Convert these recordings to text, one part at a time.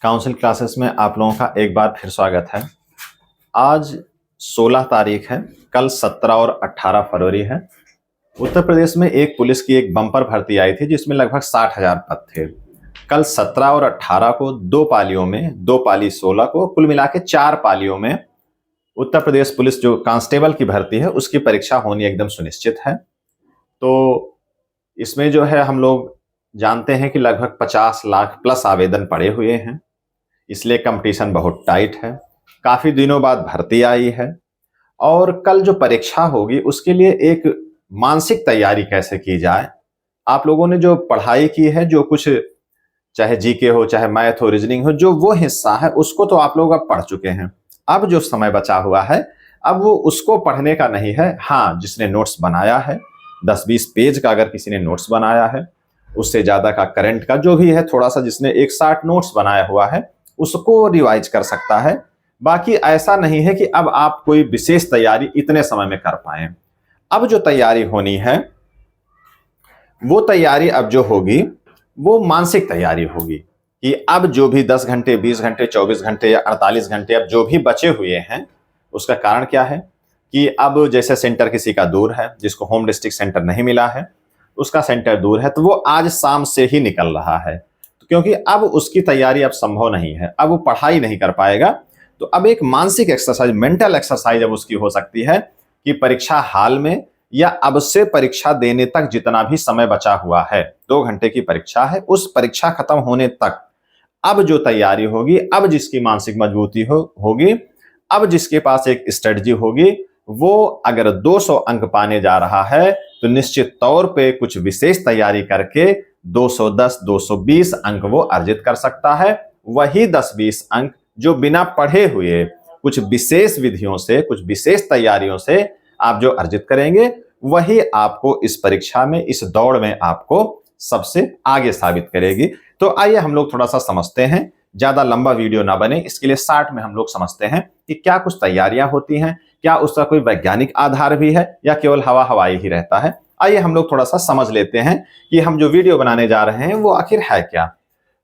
Council classes में आप लोगों का एक बार फिर स्वागत है। आज 16 तारीख है, कल 17 और 18 फरवरी है। उत्तर प्रदेश में एक पुलिस की एक बम्पर भर्ती आई थी जिसमें लगभग 60,000 पद थे। कल 17 और 18 को दो पालियों में, दो पाली 16 को, कुल मिला के 4 पालियों में उत्तर प्रदेश पुलिस जो कांस्टेबल की भर्ती है उसकी परीक्षा होनी एकदम सुनिश्चित है। तो इसमें जो है हम लोग जानते हैं कि लगभग 50 लाख प्लस आवेदन पड़े हुए हैं, इसलिए कंपटीशन बहुत टाइट है। काफी दिनों बाद भर्ती आई है और कल जो परीक्षा होगी उसके लिए एक मानसिक तैयारी कैसे की जाए। आप लोगों ने जो पढ़ाई की है, जो कुछ चाहे जीके हो, चाहे मैथ हो, रीजनिंग हो, जो वो हिस्सा है उसको तो आप लोग अब पढ़ चुके हैं। अब जो समय बचा हुआ है अब वो उसको पढ़ने का नहीं है। हाँ, जिसने नोट्स बनाया है 10-20 पेज का, अगर किसी ने नोट्स बनाया है, उससे ज्यादा का करंट का जो भी है, थोड़ा सा जिसने 160 नोट्स बनाया हुआ है उसको रिवाइज कर सकता है। बाकी ऐसा नहीं है कि अब आप कोई विशेष तैयारी इतने समय में कर पाए। अब जो तैयारी होनी है वो तैयारी अब जो होगी वो मानसिक तैयारी होगी कि अब जो भी 10 घंटे, 20 घंटे, 24 घंटे या 48 घंटे अब जो भी बचे हुए हैं, उसका कारण क्या है कि अब जैसे सेंटर किसी का दूर है, जिसको होम डिस्ट्रिक्ट सेंटर नहीं मिला है, उसका सेंटर दूर है, तो वो आज शाम से ही निकल रहा है, क्योंकि अब उसकी तैयारी अब संभव नहीं है, अब वो पढ़ाई नहीं कर पाएगा। तो अब एक मानसिक एक्सरसाइज, मेंटल एक्सरसाइज अब उसकी हो सकती है कि परीक्षा हाल में या अब से परीक्षा देने तक जितना भी समय बचा हुआ है, 2 घंटे की परीक्षा है, उस परीक्षा खत्म होने तक अब जो तैयारी होगी, अब जिसकी मानसिक मजबूती होगी, अब जिसके पास एक स्ट्रेटजी होगी, वो अगर 200 अंक पाने जा रहा है तो निश्चित तौर पे कुछ विशेष तैयारी करके 210, 220 अंक वो अर्जित कर सकता है। वही 10-20 अंक जो बिना पढ़े हुए कुछ विशेष विधियों से, कुछ विशेष तैयारियों से आप जो अर्जित करेंगे, वही आपको इस परीक्षा में, इस दौड़ में आपको सबसे आगे साबित करेगी। तो आइए हम लोग थोड़ा सा समझते हैं, ज्यादा लंबा वीडियो ना बने, इसके लिए शार्ट में हम लोग समझते हैं कि क्या कुछ तैयारियां होती हैं, क्या उसका कोई वैज्ञानिक आधार भी है या केवल हवाई ही रहता है। आइए हम लोग थोड़ा सा समझ लेते हैं कि हम जो वीडियो बनाने जा रहे हैं वो आखिर है क्या।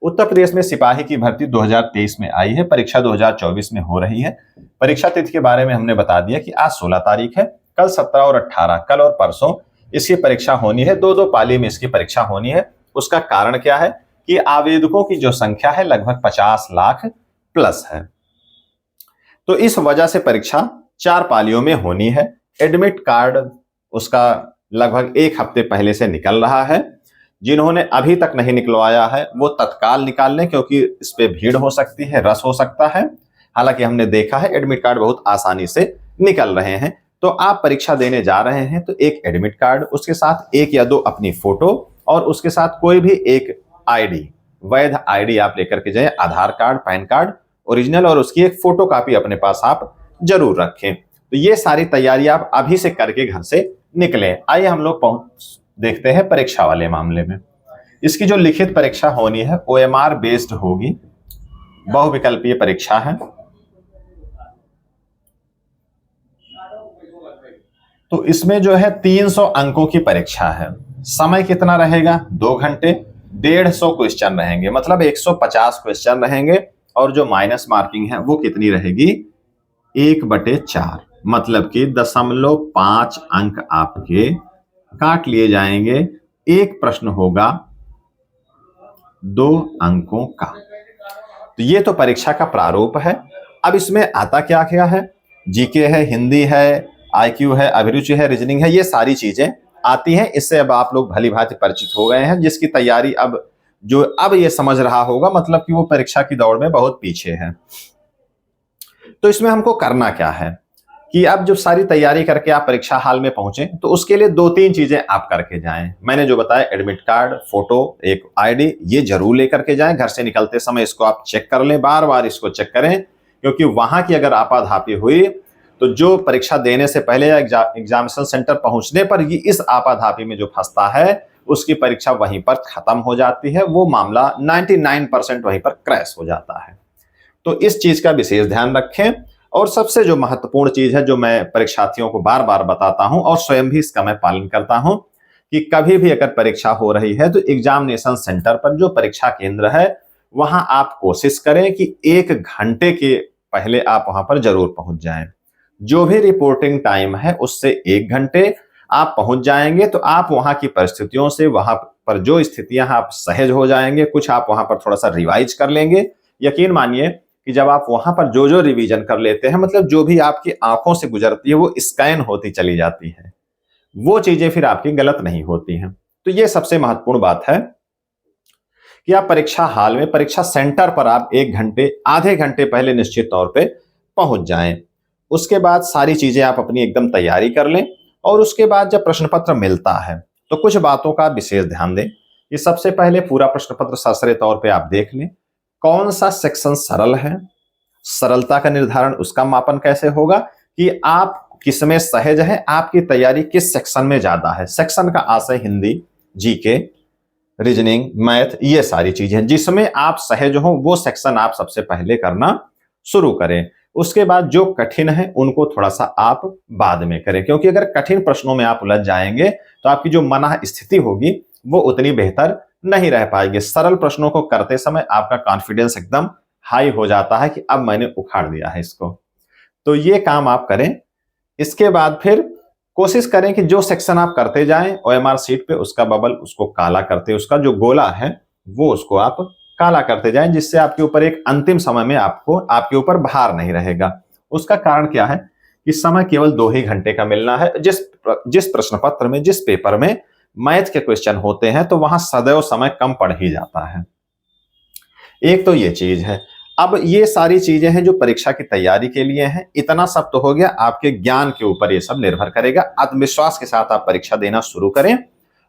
उत्तर प्रदेश में सिपाही की भर्ती 2023 में आई है, परीक्षा 2024 में हो रही है। परीक्षा तिथि के बारे में हमने बता दिया कि आज 16 तारीख है, कल 17 और 18, कल और परसों इसकी परीक्षा होनी है। दो पाली में इसकी परीक्षा होनी है। उसका कारण क्या है कि आवेदकों की जो संख्या है लगभग 50 लाख प्लस है, तो इस वजह से परीक्षा 4 पालियों में होनी है। एडमिट कार्ड उसका लगभग 1 हफ्ते पहले से निकल रहा है। जिन्होंने अभी तक नहीं निकलवाया है वो तत्काल निकाल लें, क्योंकि इस पे भीड़ हो सकती है, रस हो सकता है। हालांकि हमने देखा है एडमिट कार्ड बहुत आसानी से निकल रहे हैं। तो आप परीक्षा देने जा रहे हैं तो एक एडमिट कार्ड, उसके साथ 1 या 2 अपनी फोटो और उसके साथ कोई भी एक आईडी, वैध आईडी आप लेकर के जाएं। आधार कार्ड, पैन कार्ड ओरिजिनल और उसकी एक फोटो कॉपी अपने पास आप जरूर रखें। तो ये सारी तैयारी आप अभी से करके घर से निकलें। आइए हम लोग देखते हैं परीक्षा वाले मामले में। इसकी जो लिखित परीक्षा होनी है OMR बेस्ड होगी, बहुविकल्पीय परीक्षा है। तो इसमें जो है 300 अंकों की परीक्षा है। समय कितना रहेगा? 2 घंटे। 150 क्वेश्चन रहेंगे, मतलब 150 क्वेश्चन रहेंगे। और जो माइनस मार्किंग है वो कितनी रहेगी? 1/4, मतलब कि 0.5 अंक आपके काट लिए जाएंगे। एक प्रश्न होगा 2 अंकों का। तो ये तो परीक्षा का प्रारूप है। अब इसमें आता क्या क्या है? जीके है, हिंदी है, IQ है, अभिरुचि है, रीजनिंग है, ये सारी चीजें आती हैं। इससे अब आप लोग भली भांति परिचित हो गए हैं। जिसकी तैयारी अब ये समझ रहा होगा, मतलब कि वो परीक्षा की दौड़ में बहुत पीछे है। तो इसमें हमको करना क्या है कि अब जब सारी तैयारी करके आप परीक्षा हाल में पहुंचे तो उसके लिए 2-3 चीजें आप करके जाएं। मैंने जो बताया, एडमिट कार्ड, फोटो, एक आईडी, ये जरूर लेकर के जाएं। घर से निकलते समय इसको आप चेक कर लें, बार बार इसको चेक करें, क्योंकि वहां की अगर आपाधापी हुई तो जो परीक्षा देने से पहले या एग्जामिनेशन सेंटर पहुंचने पर ये इस आपाधापी में जो फंसता है उसकी परीक्षा वहीं पर खत्म हो जाती है। वो मामला 99% वहीं पर क्रैश हो जाता है। तो इस चीज का विशेष ध्यान रखें। और सबसे जो महत्वपूर्ण चीज है, जो मैं परीक्षार्थियों को बार बार बताता हूं और स्वयं भी इसका मैं पालन करता हूं, कि कभी भी अगर परीक्षा हो रही है तो एग्जामिनेशन सेंटर पर जो परीक्षा केंद्र है वहां आप कोशिश करें कि 1 घंटे के पहले आप वहां पर जरूर पहुंच जाएं। जो भी रिपोर्टिंग टाइम है उससे 1 घंटे आप पहुंच जाएंगे तो आप वहां की परिस्थितियों से, वहां पर जो स्थितियां हैं आप सहज हो जाएंगे। कुछ आप वहां पर थोड़ा सा रिवाइज कर लेंगे। यकीन मानिए कि जब आप वहां पर जो जो रिवीजन कर लेते हैं, मतलब जो भी आपकी आंखों से गुजरती है वो स्कैन होती चली जाती है, वो चीजें फिर आपकी गलत नहीं होती हैं। तो ये सबसे महत्वपूर्ण बात है कि आप परीक्षा हाल में, परीक्षा सेंटर पर आप 1 घंटे, आधे घंटे पहले निश्चित तौर पे पहुंच जाएं। उसके बाद सारी चीजें आप अपनी एकदम तैयारी कर लें और उसके बाद जब प्रश्न पत्र मिलता है तो कुछ बातों का विशेष ध्यान दें। कि सबसे पहले पूरा प्रश्न पत्र सरसरे तौर पे आप देख लें, कौन सा सेक्शन सरल है, सरलता का निर्धारण, उसका मापन कैसे होगा कि आप किसमें सहज हैं, आपकी तैयारी किस सेक्शन में ज्यादा है। सेक्शन का आशय हिंदी, जीके, रीजनिंग, मैथ, ये सारी चीजें जिसमें आप सहज हो वो सेक्शन आप सबसे पहले करना शुरू करें। उसके बाद जो कठिन है उनको थोड़ा सा आप बाद में करें, क्योंकि अगर कठिन प्रश्नों में आप उलझ जाएंगे तो आपकी जो मन स्थिति होगी वो उतनी बेहतर नहीं रह पाएगी। सरल प्रश्नों को करते समय आपका कॉन्फिडेंस एकदम हाई हो जाता है कि अब मैंने उखाड़ दिया है इसको। तो ये काम आप करें। इसके बाद फिर कोशिश करें कि जो सेक्शन आप करते जाएं ओएमआर शीट पे उसका बबल, उसको काला करते, उसका जो गोला है वो उसको आप काला करते जाएं, जिससे आपके ऊपर एक अंतिम समय में आपको, आपके ऊपर भार नहीं रहेगा। उसका कारण क्या है कि समय केवल 2 ही घंटे का मिलना है। जिस प्रश्न पत्र में, जिस पेपर में मैथ के क्वेश्चन होते हैं तो वहां सदैव समय कम पड़ ही जाता है। एक तो ये चीज है। अब ये सारी चीजें हैं जो परीक्षा की तैयारी के लिए हैं। इतना सब तो हो गया, आपके ज्ञान के ऊपर ये सब निर्भर करेगा। आत्मविश्वास के साथ आप परीक्षा देना शुरू करें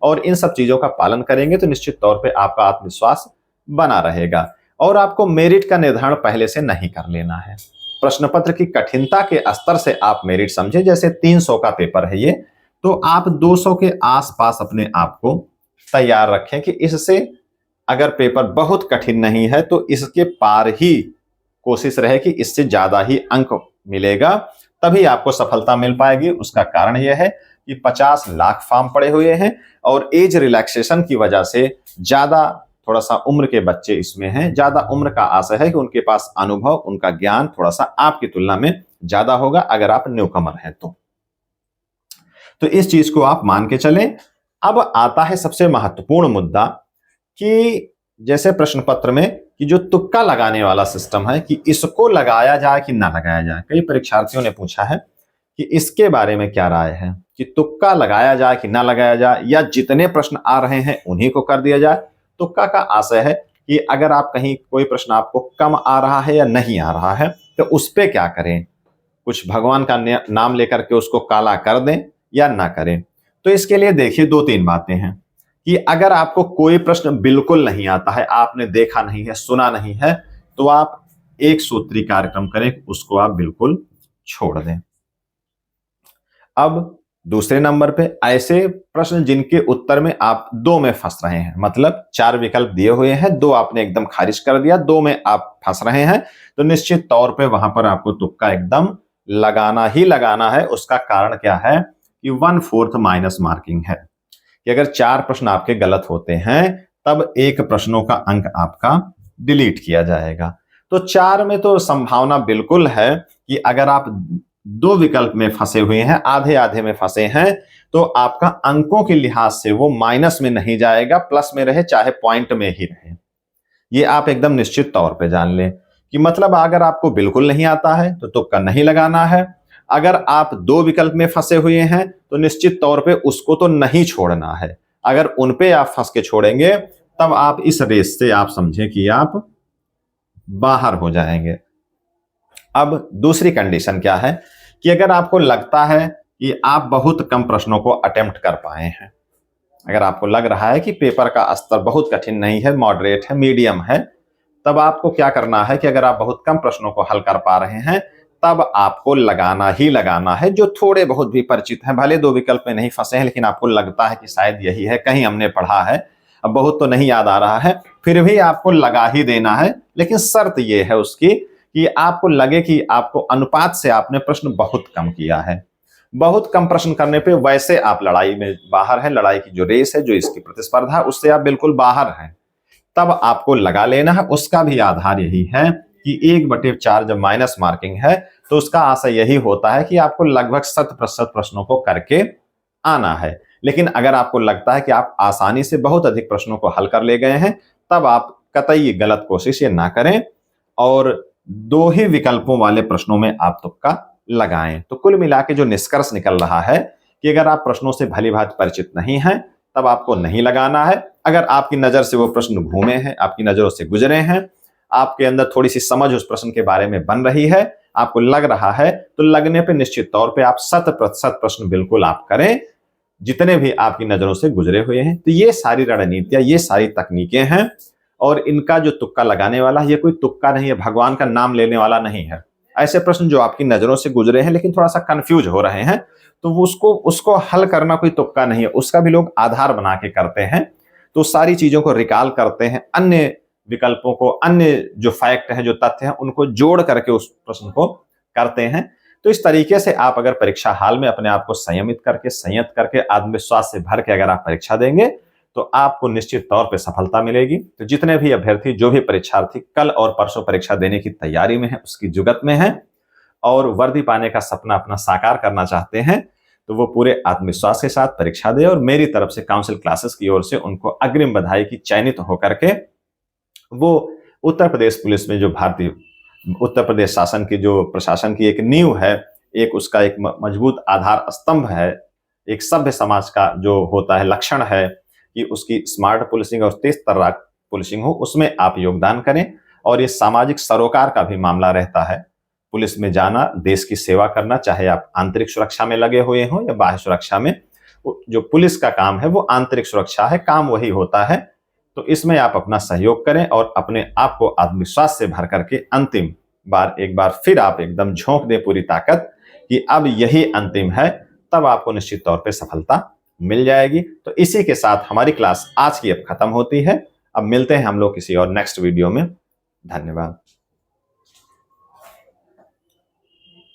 और इन सब चीजों का पालन करेंगे तो निश्चित तौर पे आपका आत्मविश्वास बना रहेगा। और आपको मेरिट का निर्धारण पहले से नहीं कर लेना है। प्रश्न पत्र की कठिनता के स्तर से आप मेरिट समझे। जैसे 300 का पेपर है ये, तो आप 200 के आसपास अपने आप को तैयार रखें कि इससे अगर पेपर बहुत कठिन नहीं है तो इसके पार ही कोशिश रहे कि इससे ज्यादा ही अंक मिलेगा, तभी आपको सफलता मिल पाएगी। उसका कारण यह है कि 50 लाख फॉर्म पड़े हुए हैं और एज रिलैक्सेशन की वजह से ज्यादा थोड़ा सा उम्र के बच्चे इसमें हैं। ज्यादा उम्र का आशय है कि उनके पास अनुभव, उनका ज्ञान थोड़ा सा आपकी तुलना में ज्यादा होगा अगर आप न्यूकमर हैं तो इस चीज को आप मान के चलें। अब आता है सबसे महत्वपूर्ण मुद्दा कि जैसे प्रश्न पत्र में कि जो तुक्का लगाने वाला सिस्टम है कि इसको लगाया जाए कि ना लगाया जाए। कई परीक्षार्थियों ने पूछा है कि इसके बारे में क्या राय है कि तुक्का लगाया जाए कि ना लगाया जाए, या जितने प्रश्न आ रहे हैं उन्हीं को कर दिया जाए। तुक्का का आशय है कि अगर आप कहीं कोई प्रश्न आपको कम आ रहा है या नहीं आ रहा है तो उस पे क्या करें, कुछ भगवान का नाम लेकर के उसको काला कर दें या ना करें। तो इसके लिए देखिए 2-3 बातें हैं कि अगर आपको कोई प्रश्न बिल्कुल नहीं आता है, आपने देखा नहीं है, सुना नहीं है, तो आप एक सूत्री कार्यक्रम करें, उसको आप बिल्कुल छोड़ दें। अब दूसरे नंबर पे ऐसे प्रश्न जिनके उत्तर में आप 2 में फंस रहे हैं, मतलब 4 विकल्प दिए हुए हैं, 2 आपने एकदम खारिज कर दिया, 2 में आप फंस रहे हैं, तो निश्चित तौर पे वहां पर आपको तुक्का एकदम लगाना ही लगाना है। उसका कारण क्या है कि 1/4 माइनस मार्किंग है कि अगर 4 प्रश्न आपके गलत होते हैं तब 1 प्रश्नों का अंक आपका डिलीट किया जाएगा। तो 4 में तो संभावना बिल्कुल है कि अगर आप 2 विकल्प में फंसे हुए हैं, आधे आधे में फंसे हैं, तो आपका अंकों के लिहाज से वो माइनस में नहीं जाएगा, प्लस में रहे, चाहे पॉइंट में ही रहे। ये आप एकदम निश्चित तौर पे जान लें कि मतलब अगर आपको बिल्कुल नहीं आता है तो तुक्का नहीं लगाना है। अगर आप 2 विकल्प में फंसे हुए हैं तो निश्चित तौर पे उसको तो नहीं छोड़ना है। अगर उन पे आप फंस के छोड़ेंगे तब आप इस रेस से आप समझें कि आप बाहर हो जाएंगे। अब दूसरी कंडीशन क्या है कि अगर आपको लगता है कि आप बहुत कम प्रश्नों को अटेम्प्ट कर पाए हैं, अगर आपको लग रहा है कि पेपर का स्तर बहुत कठिन नहीं है, मॉडरेट है, मीडियम है, तब आपको क्या करना है कि अगर आप बहुत कम प्रश्नों को हल कर पा रहे हैं तब आपको लगाना ही लगाना है। जो थोड़े बहुत भी परिचित हैं, भले 2 विकल्प में नहीं फंसे हैं लेकिन आपको लगता है कि शायद यही है, कहीं हमने पढ़ा है, अब बहुत तो नहीं याद आ रहा है, फिर भी आपको लगा ही देना है। लेकिन शर्त यह है उसकी कि आपको लगे कि आपको अनुपात से आपने प्रश्न बहुत कम किया है। बहुत कम प्रश्न करने पे वैसे आप लड़ाई में बाहर हैं, लड़ाई की जो रेस है, जो इसकी प्रतिस्पर्धा, उससे आप बिल्कुल बाहर हैं। तब आपको लगा लेना है। उसका भी आधार यही है कि 1/4 जब माइनस मार्किंग है तो उसका आशय यही होता है कि आपको लगभग 100% प्रश्नों को करके आना है। लेकिन अगर आपको लगता है कि आप आसानी से बहुत अधिक प्रश्नों को हल कर ले गए हैं, तब आप कतई गलत कोशिश ये ना करें और 2 ही विकल्पों वाले प्रश्नों में आप तुक्का लगाएं। तो कुल मिला के जो निष्कर्ष निकल रहा है कि अगर आप प्रश्नों से भली-भांति परिचित नहीं हैं, तब आपको नहीं लगाना है। अगर आपकी नजर से वो प्रश्न घूमे हैं, आपकी नजरों से गुजरे हैं, आपके अंदर थोड़ी सी समझ उस प्रश्न के बारे में बन रही है, आपको लग रहा है, तो लगने पे निश्चित तौर पे आप 100% प्रश्न बिल्कुल आप करें, जितने भी आपकी नजरों से गुजरे हुए हैं। तो ये सारी रणनीतियां, ये सारी तकनीकें हैं और इनका जो तुक्का लगाने वाला है, ये कोई तुक्का नहीं है, भगवान का नाम लेने वाला नहीं है। ऐसे प्रश्न जो आपकी नजरों से गुजरे हैं लेकिन थोड़ा सा कंफ्यूज हो रहे हैं, तो उसको हल करना कोई तुक्का नहीं है, उसका भी लोग आधार बना के करते हैं। तो सारी चीजों को रिकॉल करते हैं, अन्य विकल्पों को, अन्य जो फैक्ट हैं, जो तथ्य हैं, उनको जोड़ करके उस प्रश्न को करते हैं। तो इस तरीके से आप अगर परीक्षा हाल में अपने आप को संयमित करके, संयत करके, आत्मविश्वास से भर के अगर आप परीक्षा देंगे तो आपको निश्चित तौर पे सफलता मिलेगी। तो जितने भी अभ्यर्थी, जो भी परीक्षार्थी कल और परसों परीक्षा देने की तैयारी में है, उसकी जुगत में है और वर्दी पाने का सपना अपना साकार करना चाहते हैं, तो वो पूरे आत्मविश्वास के साथ परीक्षा दे और मेरी तरफ से काउंसिल क्लासेस की ओर से उनको अग्रिम बधाई की चयनित होकर के वो उत्तर प्रदेश पुलिस में, जो भारतीय उत्तर प्रदेश शासन की, जो प्रशासन की एक नींव है, एक उसका एक मजबूत आधार स्तंभ है, एक सभ्य समाज का जो होता है लक्षण है कि उसकी स्मार्ट पुलिसिंग और तेज तर्राक पुलिसिंग हो, उसमें आप योगदान करें। और ये सामाजिक सरोकार का भी मामला रहता है, पुलिस में जाना, देश की सेवा करना, चाहे आप आंतरिक सुरक्षा में लगे हुए हों या बाह्य सुरक्षा में। जो पुलिस का काम है वो आंतरिक सुरक्षा है, काम वही होता है। तो इसमें आप अपना सहयोग करें और अपने आप को आत्मविश्वास से भर करके अंतिम बार एक बार फिर आप एकदम झोंक दें पूरी ताकत कि अब यही अंतिम है, तब आपको निश्चित तौर पे सफलता मिल जाएगी। तो इसी के साथ हमारी क्लास आज की अब खत्म होती है। अब मिलते हैं हम लोग किसी और नेक्स्ट वीडियो में। धन्यवाद।